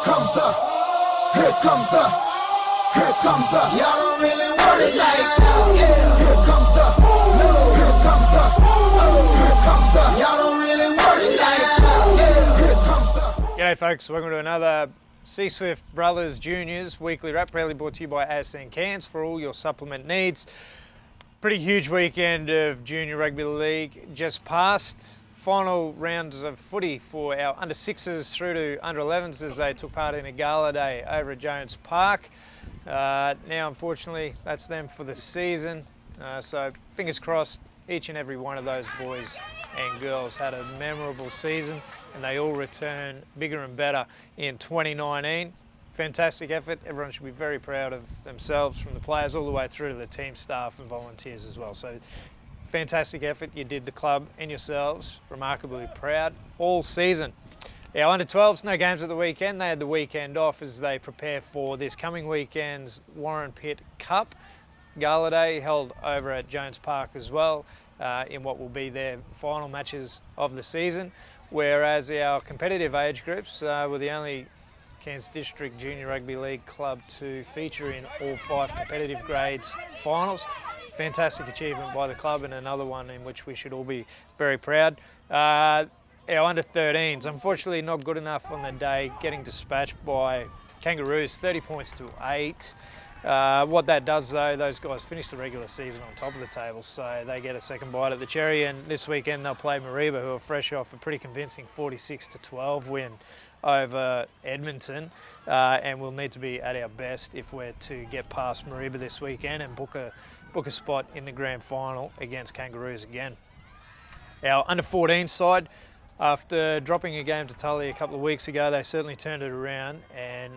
Here comes the, y'all don't really want it like that. Yeah. Here comes the, no. Here comes the, oh. Here comes the, y'all don't really want it like that. Yeah. Here comes the. G'day folks, welcome to another C Swift Brothers Juniors weekly wrap, proudly brought to you by ASN Cairns for all your supplement needs. Pretty huge weekend of Junior Rugby League just passed. Final rounds of footy for our under 6s through to under 11s as they took part in a gala day over at Jones Park. Now unfortunately that's them for the season, so fingers crossed each and every one of those boys and girls had a memorable season and they all return bigger and better in 2019. Fantastic effort, everyone should be very proud of themselves, from the players all the way through to the team staff and volunteers as well. So fantastic effort, you did the club and yourselves remarkably proud all season. Our under 12s, no games at the weekend. They had the weekend off as they prepare for this coming weekend's Warren Pitt Cup Gala Day, held over at Jones Park as well, in what will be their final matches of the season. Whereas our competitive age groups were the only Cairns District Junior Rugby League club to feature in all 5 competitive grades finals. Fantastic achievement by the club and another one in which we should all be very proud. Our under 13s, unfortunately not good enough on the day, getting dispatched by Kangaroos, 30 points to 8. What that does though, those guys finish the regular season on top of the table, so they get a second bite at the cherry, and this weekend they'll play Mareeba, who are fresh off a pretty convincing 46-12 win over Edmonton, and we'll need to be at our best if we're to get past Mareeba this weekend and book a spot in the grand final against Kangaroos again. Our under 14 side, after dropping a game to Tully a couple of weeks ago, they certainly turned it around, and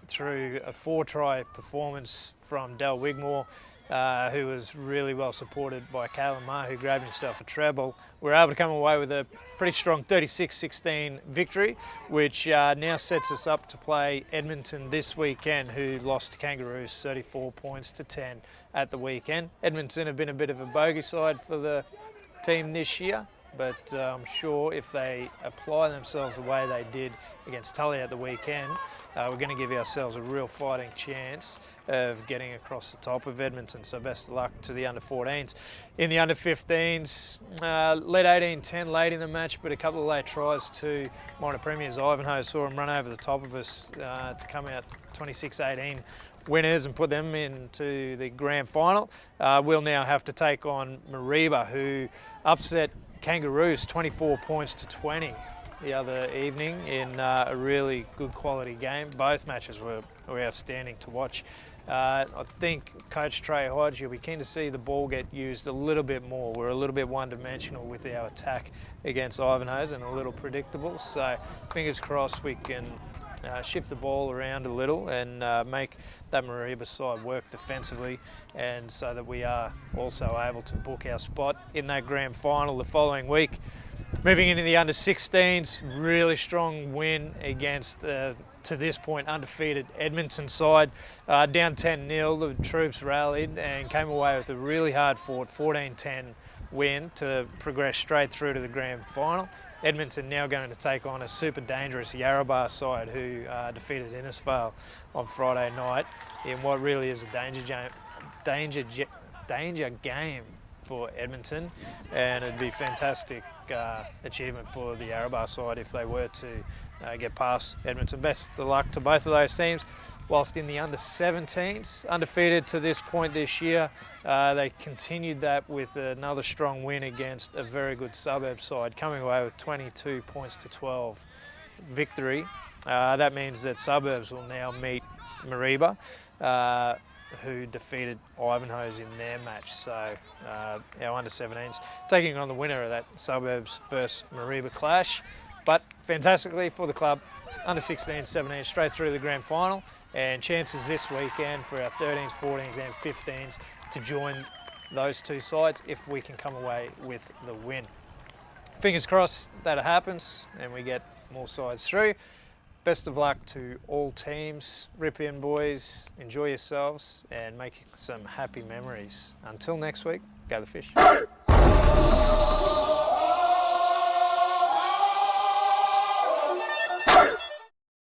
through a 4-try performance from Del Wigmore, who was really well supported by Kalen Maher, who grabbed himself a treble, we're able to come away with a pretty strong 36-16 victory, which now sets us up to play Edmonton this weekend, who lost to Kangaroos 34 points to 10 at the weekend. Edmonton have been a bit of a bogey side for the team this year, but I'm sure if they apply themselves the way they did against Tully at the weekend, we're going to give ourselves a real fighting chance of getting across the top of Edmonton. So best of luck to the under 14s. In the under 15s, led 18-10 late in the match, but a couple of late tries to minor premiers Ivanhoe saw them run over the top of us to come out 26-18 winners and put them into the grand final. We'll now have to take on Mareeba, who upset Kangaroos 24 points to 20 the other evening in a really good quality game. Both matches were outstanding to watch. I think Coach Trey Hodge, you'll be keen to see the ball get used a little bit more. We're a little bit one-dimensional with our attack against Ivanhoe's and a little predictable, so fingers crossed we can shift the ball around a little and make that Mareeba side work defensively, and so that we are also able to book our spot in that grand final the following week. Moving into the under 16s, really strong win against to this point undefeated Edmonton side. Down 10-0, the troops rallied and came away with a really hard fought 14-10 win to progress straight through to the grand final. Edmonton now going to take on a super dangerous Yarrabah side who defeated Innisfail on Friday night in what really is a danger game for Edmonton, and it'd be a fantastic achievement for the Yarrabah side if they were to get past Edmonton. Best of luck to both of those teams. Whilst in the under 17s, undefeated to this point this year, they continued that with another strong win against a very good suburb side, coming away with 22 points to 12 victory. That means that suburbs will now meet Mareeba, who defeated Ivanhoe's in their match. So our under 17s taking on the winner of that suburbs versus Mareeba clash. But fantastically for the club, under 16s, 17s straight through the grand final, and chances this weekend for our 13s, 14s and 15s to join those two sides if we can come away with the win. Fingers crossed that it happens and we get more sides through. Best of luck to all teams. Rip in, boys. Enjoy yourselves and make some happy memories. Until next week, go the fish.